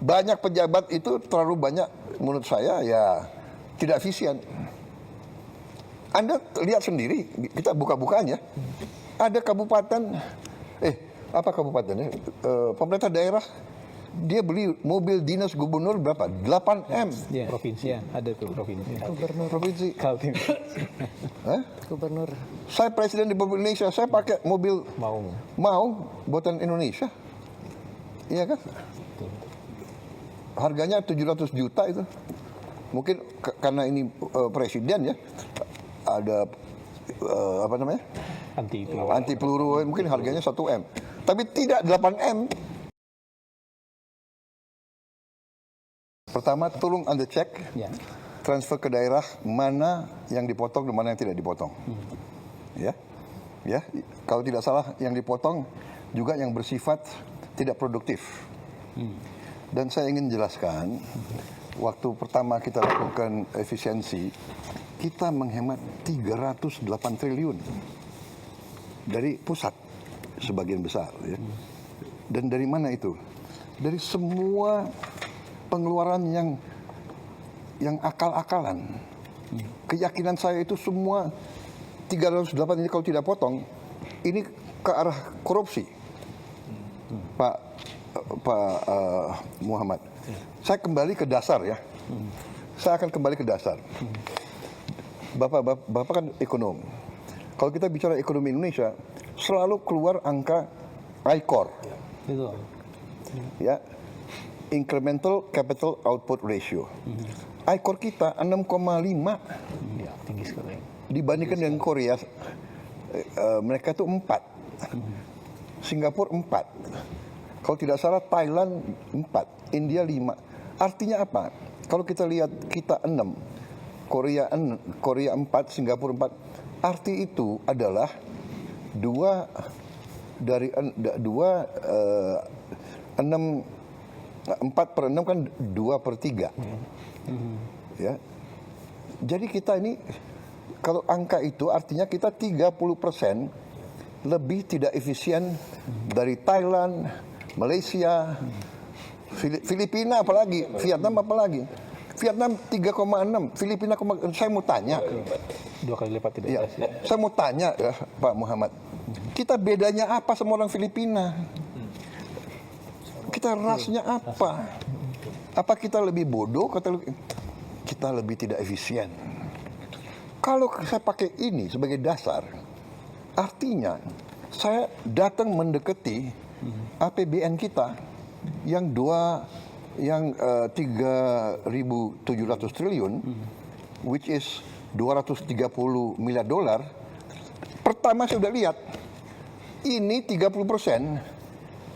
banyak pejabat itu terlalu banyak, menurut saya ya tidak efisien. Anda lihat sendiri, kita buka-bukaan ya. Ada kabupaten, apa kabupatennya? Pemerintah daerah, dia beli mobil dinas gubernur berapa? 8M. Ya, provinsi. Ya, ada tuh provinsi. Provinsi. Kaltim. Gubernur. Saya presiden di Republik Indonesia, saya pakai mobil mau buatan Indonesia. Iya kan? Harganya 700 juta itu. Mungkin karena ini presiden ya, ada apa namanya? Anti peluru, mungkin harganya 1M. Tapi tidak 8M. Pertama, tolong Anda cek transfer ke daerah mana yang dipotong dan mana yang tidak dipotong. Ya, kalau tidak salah yang dipotong juga yang bersifat tidak produktif. Dan saya ingin jelaskan, waktu pertama kita lakukan efisiensi, kita menghemat 308 triliun dari pusat sebagian besar. Ya. Dan dari mana itu? Dari semua pengeluaran yang akal-akalan. Keyakinan saya itu semua 308 ini kalau tidak potong, ini ke arah korupsi. Pak Muhammad, saya kembali ke dasar ya. Saya akan kembali ke dasar. Bapak kan ekonom. Kalau kita bicara ekonomi Indonesia, selalu keluar angka ICOR. Ya, Incremental Capital Output Ratio. ICOR kita 6,5. Ya, tinggi sekali. Dibandingkan dengan Korea, mereka itu 4. Singapura 4. Kalau tidak salah Thailand 4, India 5. Artinya apa? Kalau kita lihat kita 6, Korea 4, Singapura 4. Arti itu adalah 2 4 per 6 kan 2/3. Ya. Jadi kita ini kalau angka itu artinya kita 30% lebih tidak efisien dari Thailand, Malaysia, Filipina apalagi, Vietnam apalagi. Vietnam 3,6, Filipina, saya mau tanya. 2 kali lipat tidak. Ya, saya mau tanya ya, Pak Muhammad. Kita bedanya apa sama orang Filipina? Kita rasnya apa? Apa kita lebih bodoh? Kita lebih tidak efisien. Kalau saya pakai ini sebagai dasar, artinya saya datang mendekati APBN kita yang 3.700 triliun, which is 230 miliar dolar. Pertama saya sudah lihat, ini 30%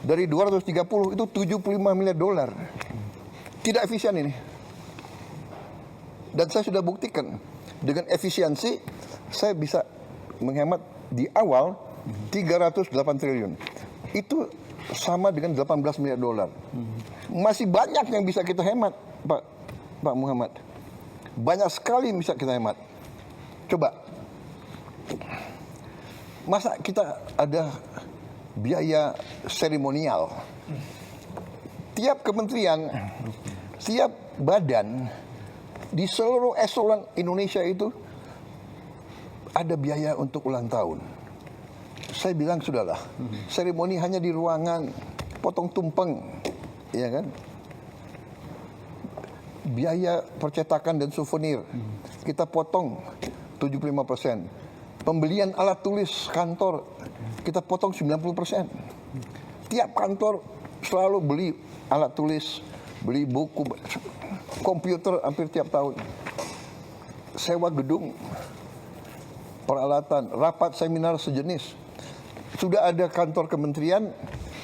dari 230 itu 75 miliar dolar. Tidak efisien ini. Dan saya sudah buktikan, dengan efisiensi saya bisa menghemat di awal 308 triliun. Itu sama dengan 18 miliar dolar. Masih banyak yang bisa kita hemat, Pak Muhammad. Banyak sekali yang bisa kita hemat. Coba, masa kita ada biaya seremonial? Tiap kementerian, tiap badan di seluruh eselon Indonesia itu ada biaya untuk ulang tahun. Saya bilang sudahlah, seremoni hanya di ruangan, potong tumpeng, ya kan? Biaya percetakan dan souvenir kita potong 75%. Pembelian alat tulis kantor kita potong 90%. Tiap kantor selalu beli alat tulis, beli buku, komputer hampir tiap tahun. Sewa gedung, peralatan, rapat seminar sejenis. Sudah ada kantor kementerian,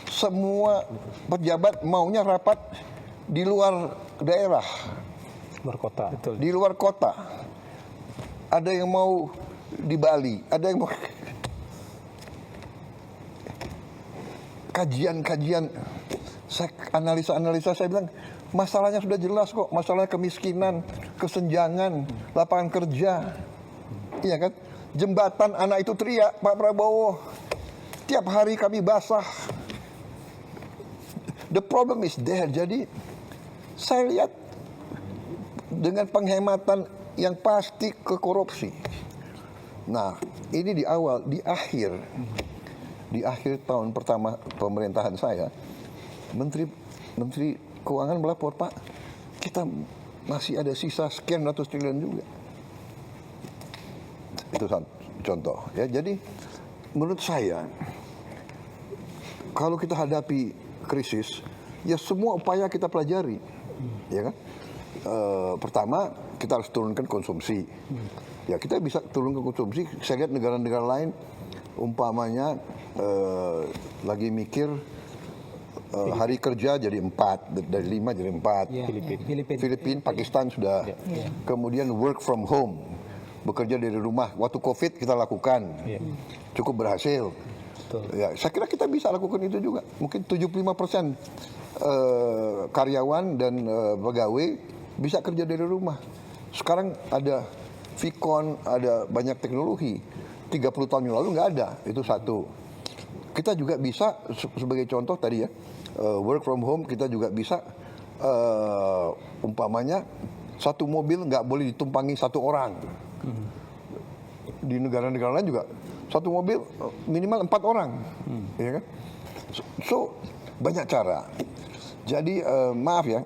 semua pejabat maunya rapat di luar daerah, luar kota. Betul. Di luar kota. Ada yang mau di Bali, ada yang mau kajian-kajian. Saya analisa, saya bilang masalahnya sudah jelas kok, masalah kemiskinan, kesenjangan, lapangan kerja, iya kan? Jembatan anak itu teriak, Pak Prabowo, tiap hari kami basah. The problem is there. Jadi Saya lihat dengan penghematan yang pasti ke korupsi. Nah, ini di awal, di akhir tahun pertama pemerintahan saya, Menteri Keuangan melapor, Pak, kita masih ada sisa sekian ratus triliun juga. Itu contoh. Ya, jadi menurut saya, kalau kita hadapi krisis, ya semua upaya kita pelajari, ya kan? Pertama, kita harus turunkan konsumsi. Ya, kita bisa turunkan konsumsi. Saya lihat negara-negara lain, umpamanya lagi mikir hari kerja jadi 4, dari 5 jadi 4. Ya, Filipina, Pakistan sudah. Kemudian work from home, bekerja dari rumah. Waktu COVID kita lakukan, cukup berhasil. Ya, saya kira kita bisa lakukan itu juga. Mungkin 75% karyawan dan pegawai bisa kerja dari rumah. Sekarang ada Vicon, ada banyak teknologi. 30 tahun yang lalu nggak ada, itu satu. Kita juga bisa, sebagai contoh tadi ya, work from home, kita juga bisa, umpamanya, satu mobil nggak boleh ditumpangi satu orang. Di negara-negara lain juga, satu mobil minimal 4 orang. Ya kan? So, banyak cara. Jadi, maaf ya,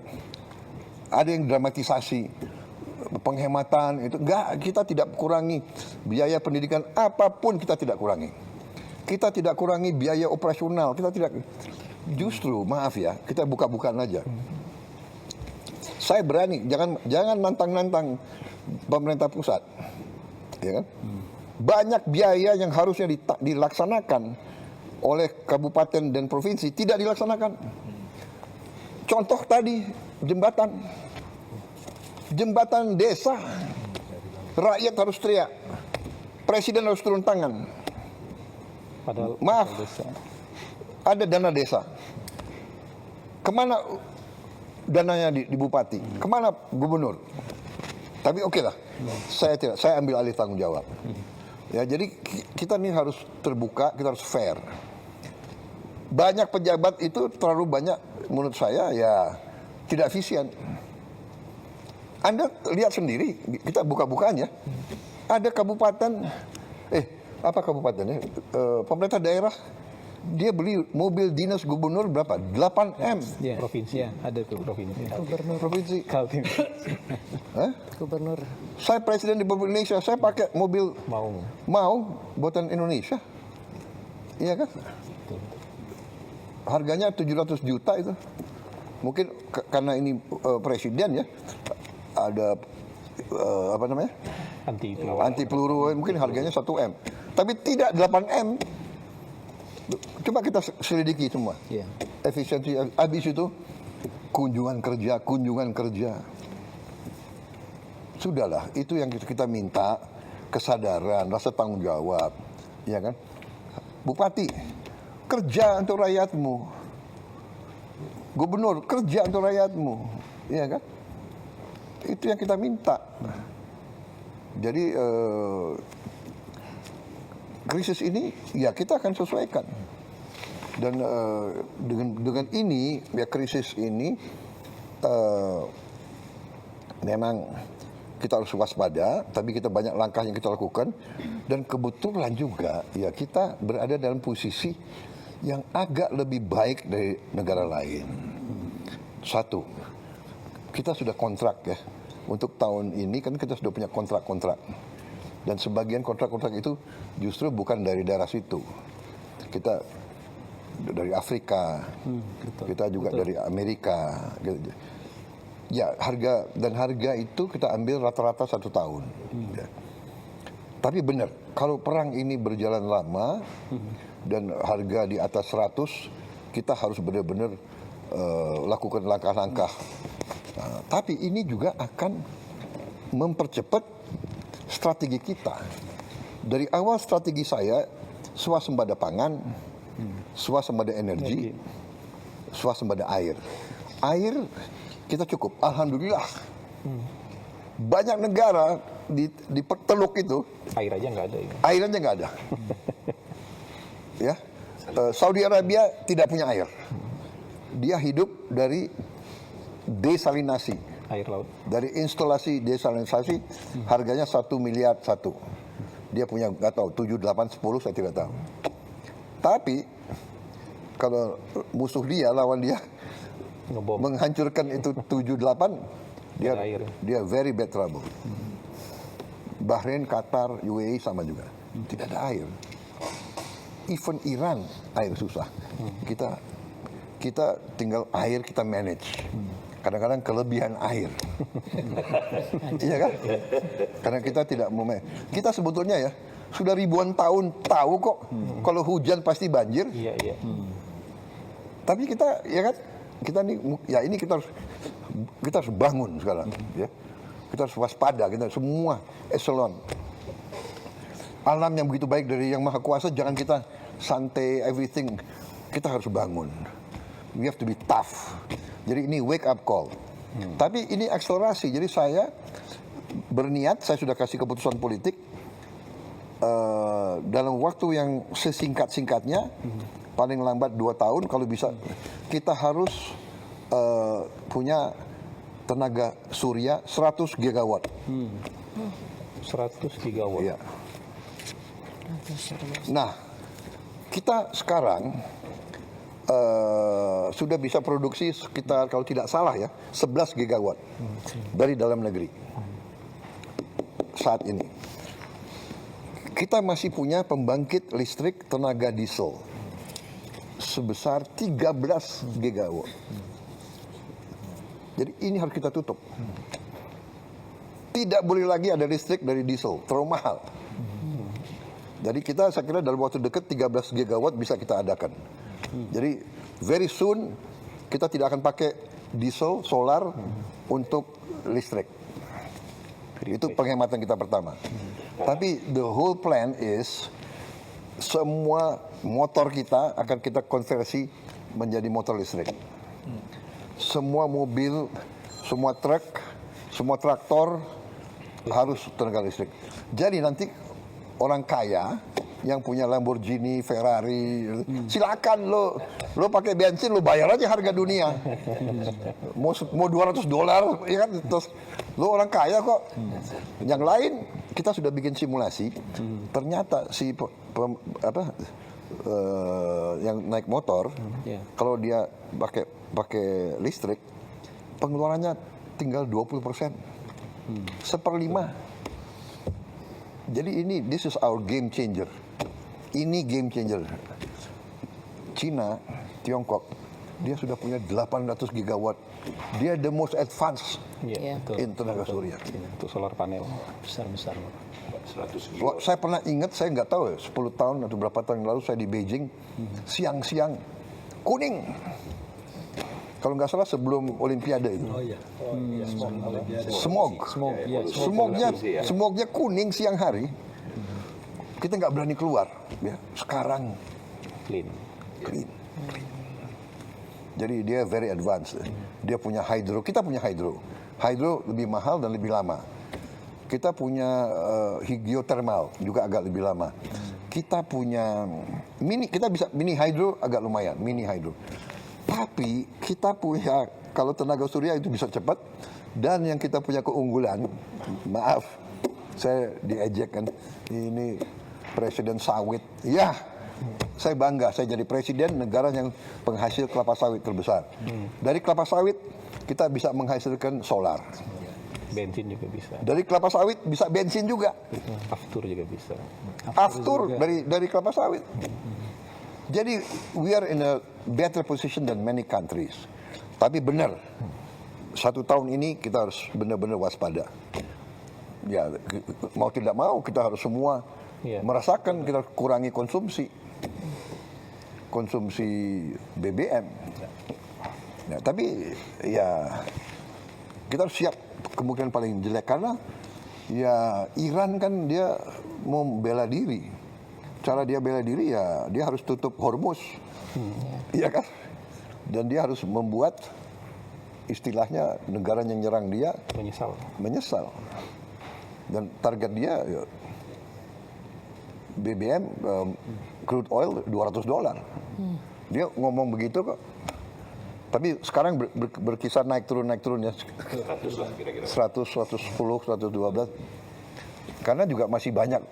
ada yang dramatisasi penghematan itu. Enggak, kita tidak kurangi biaya pendidikan apapun, kita tidak kurangi. Kita tidak kurangi biaya operasional, kita tidak. Justru maaf ya, kita buka-bukaan aja. Saya berani, jangan nantang-nantang pemerintah pusat, ya kan? Banyak biaya yang harusnya dilaksanakan oleh kabupaten dan provinsi tidak dilaksanakan. Contoh tadi jembatan desa, rakyat harus teriak, presiden harus turun tangan. Padahal maaf, ada dana desa. Kemana dananya di bupati? Kemana gubernur? Tapi oke lah, saya ambil alih tanggung jawab. Ya, jadi kita ini harus terbuka, kita harus fair. Banyak pejabat itu terlalu banyak, menurut saya ya tidak efisien. Anda lihat sendiri, kita buka-bukaan ya. Ada kabupaten, apa kabupatennya? Pemerintah daerah, dia beli mobil dinas gubernur berapa? 8M. ya, provinsi ya, ada tuh provinsi. Provinsi. Kaltim. Gubernur. Saya presiden di Republik Indonesia, saya pakai mobil mau buatan Indonesia. Iya kan? Harganya 700 juta itu. Mungkin karena ini presiden ya, ada apa namanya? Anti peluru, mungkin harganya 1M. Tapi tidak 8M. Coba kita selidiki semua. Efisiensi, habis itu kunjungan kerja. Sudahlah, itu yang kita minta, kesadaran, rasa tanggung jawab, ya kan? Bupati, kerja untuk rakyatmu. Gubernur, kerja untuk rakyatmu, ya kan? Itu yang kita minta. Jadi krisis ini ya kita akan sesuaikan. Dan dengan ini, ya krisis ini memang kita harus waspada, tapi kita banyak langkah yang kita lakukan. Dan kebetulan juga ya kita berada dalam posisi yang agak lebih baik dari negara lain. Satu, kita sudah kontrak ya. Untuk tahun ini kan kita sudah punya kontrak-kontrak. Dan sebagian kontrak-kontrak itu justru bukan dari daerah situ. Kita dari Afrika, kita juga dari Amerika. Ya, harga itu kita ambil rata-rata 1 tahun. Ya. Tapi benar, kalau perang ini berjalan lama dan harga di atas 100, kita harus benar-benar lakukan langkah-langkah. Nah, tapi ini juga akan mempercepat strategi kita. Dari awal strategi saya, swasembada pangan, swasembada energi, swasembada air. Air kita cukup, alhamdulillah. Banyak negara di Teluk itu air aja nggak ada. Air aja nggak ada. Ya, Saudi Arabia tidak punya air. Dia hidup dari desalinasi. Air laut. Dari instalasi desalinasi harganya 1 miliar satu. Dia punya nggak tahu 7, 8, 10 saya tidak tahu. Tapi kalau musuh dia lawan dia Ngebom. menghancurkan itu 7, 8 dia Air. dia very bad trouble. Bahrain, Qatar, UAE sama juga. Tidak ada air. Even Iran air susah. Kita tinggal air kita manage. Kadang-kadang kelebihan air. Iya kan? Karena kita tidak mau kita sebetulnya ya sudah ribuan tahun tahu kok kalau hujan pasti banjir. Iya, iya. Tapi kita ya kan kita nih ya ini kita harus bangun sekarang ya. Kita harus waspada, kita semua eselon. Alam yang begitu baik dari Yang Maha Kuasa, jangan kita santai everything. Kita harus bangun. We have to be tough. Jadi ini wake up call. Tapi ini akselerasi. Jadi saya berniat, saya sudah kasih keputusan politik dalam waktu yang sesingkat-singkatnya, paling lambat 2 tahun kalau bisa, kita harus punya tenaga surya 100 gigawatt. 100 gigawatt. Iya. Nah, kita sekarang sudah bisa produksi sekitar kalau tidak salah ya 11 gigawatt dari dalam negeri saat ini. Kita masih punya pembangkit listrik tenaga diesel sebesar 13 gigawatt. Jadi ini harus kita tutup. Tidak boleh lagi ada listrik dari diesel, terlalu mahal. Jadi kita saya kira dalam waktu dekat 13 gigawatt bisa kita adakan. Jadi very soon kita tidak akan pakai diesel, solar untuk listrik. Jadi itu penghematan kita pertama. Tapi the whole plan is semua motor kita akan kita konversi menjadi motor listrik. Semua mobil, semua truk, semua traktor harus tenaga listrik. Jadi nanti orang kaya yang punya Lamborghini, Ferrari, silakan lo pakai bensin, lo bayar aja harga dunia. Mau $200, ya kan? Terus lo orang kaya kok. Yang lain kita sudah bikin simulasi. Ternyata si yang naik motor, kalau dia pakai listrik, pengeluarannya tinggal 20%, 1/5. Jadi ini this is our game changer. Ini game changer. Cina, Tiongkok, dia sudah punya 800 gigawatt. Dia the most advanced Iya, betul. in tenaga surya. Untuk solar panel. Besar-besar. Wah, saya pernah ingat, saya nggak tahu ya, 10 tahun atau berapa tahun yang lalu saya di Beijing, siang-siang kuning. Kalau nggak salah sebelum Olimpiade itu. Oh iya. Smog. Smognya kuning siang hari. Kita nggak berani keluar. Ya. Sekarang Clean. clean. Jadi dia very advanced. Dia punya hydro. Kita punya hydro. Hydro lebih mahal dan lebih lama. Kita punya geothermal juga agak lebih lama. Kita punya mini hydro agak lumayan, mini hydro. Tapi kita punya, kalau tenaga surya itu bisa cepat, dan yang kita punya keunggulan, maaf, saya diejek kan, ini presiden sawit. Ya, saya bangga, saya jadi presiden negara yang penghasil kelapa sawit terbesar. Dari kelapa sawit kita bisa menghasilkan solar. Bensin juga bisa. Dari kelapa sawit bisa bensin juga. Aftur juga bisa. Aftur dari kelapa sawit. Jadi we are in a better position than many countries. Tapi benar, 1 tahun ini kita harus benar-benar waspada. Ya, mau tidak mau kita harus semua merasakan, kita harus kurangi konsumsi BBM. Ya, tapi ya kita harus siap kemungkinan paling jelek, karena ya Iran kan dia mau bela diri. Cara dia bela diri ya dia harus tutup Hormuz, iya kan? Dan dia harus membuat istilahnya negara yang nyerang dia menyesal. Dan target dia ya, BBM, crude oil $200. Dia ngomong begitu kok. Tapi sekarang berkisar naik turun ya. 100 lah kira-kira. 100, 110, 112. Karena juga masih banyak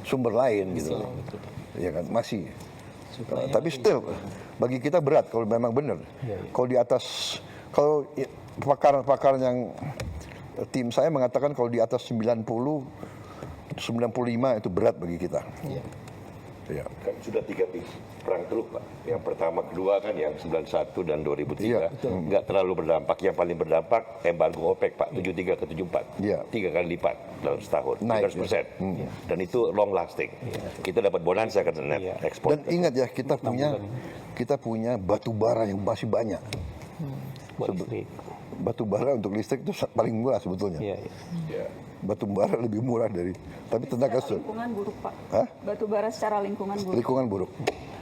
sumber lain gitu. Ya kan, masih. Tapi still bagi kita berat kalau memang benar. Kalau di atas, kalau pakar-pakar yang tim saya mengatakan kalau di atas 90, 95 itu berat bagi kita. Ya. Kan sudah 3 perang teluk Pak. Yang pertama, kedua kan yang 91 dan 2003. Iya. Nggak terlalu berdampak. Yang paling berdampak embargo OPEC Pak, 73 ke 74. Iya. 3 kali lipat dalam setahun, Naik, 300%. Dan itu long lasting. Kita dapat bonansa kan net ekspor. Dan ingat ya, kita punya batu bara yang masih banyak. Buat listrik. Batu bara untuk listrik itu paling murah sebetulnya. Iya. Ya. Batu bara lebih murah dari, tapi tenaga Secara lingkungan buruk Pak. Hah? Batu bara secara lingkungan buruk. lingkungan buruk.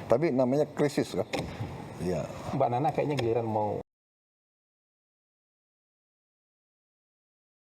Tapi namanya krisis kan. Ya. Mbak Nana kayaknya giliran mau